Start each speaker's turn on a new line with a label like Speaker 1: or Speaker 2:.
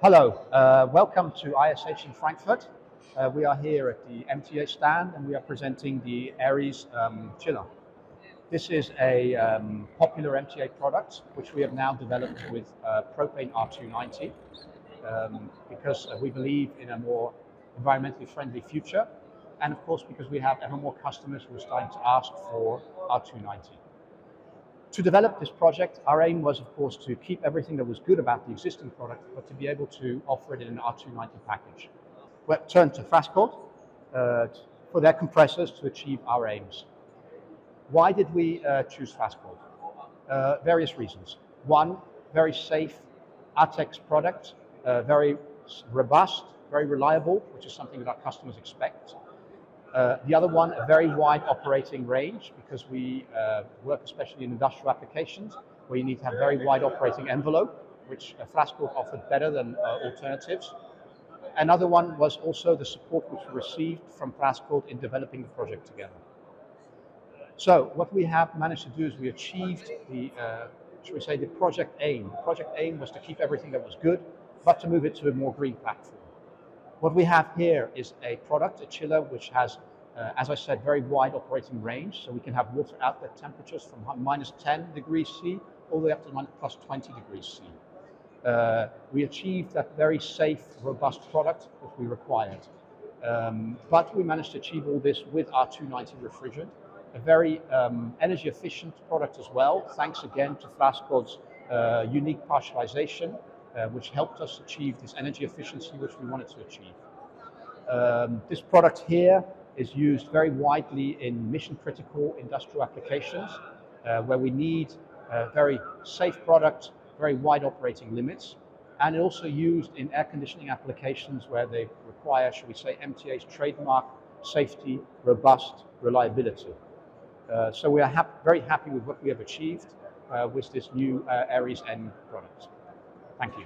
Speaker 1: Hello, welcome to ISH in Frankfurt. We are here at the MTA stand and we are presenting the Aries chiller. This is a popular MTA product which we have now developed with Propane R290 because we believe in a more environmentally friendly future, and of course because we have ever more customers who are starting to ask for R290. To develop this project, our aim was, of course, to keep everything that was good about the existing product, but to be able to offer it in an R290 package. We turned to Frascold for their compressors to achieve our aims. Why did we choose Frascold? Various reasons. One, very safe ATEX product, very robust, very reliable, which is something that our customers expect. The other one, a very wide operating range, because we work especially in industrial applications where you need to have very wide operating envelope, which Frascold offered better than alternatives. Another one was also the support which we received from Frascold in developing the project together. So what we have managed to do is we achieved the, should we say, the project aim. The project aim was to keep everything that was good, but to move it to a more green platform. What we have here is a product, a chiller, which has, as I said, very wide operating range. So we can have water outlet temperatures from minus 10 degrees C all the way up to plus 20 degrees C. We achieved that very safe, robust product that we required. But we managed to achieve all this with our R290 refrigerant, a very energy efficient product as well, thanks again to Frascold's unique partialization, which helped us achieve this energy efficiency which we wanted to achieve. This product here is used very widely in mission critical industrial applications where we need a very safe product, very wide operating limits, and also used in air conditioning applications where they require, shall we say, MTA's trademark safety, robust reliability. So we are very happy with what we have achieved with this new Aries N product. Thank you.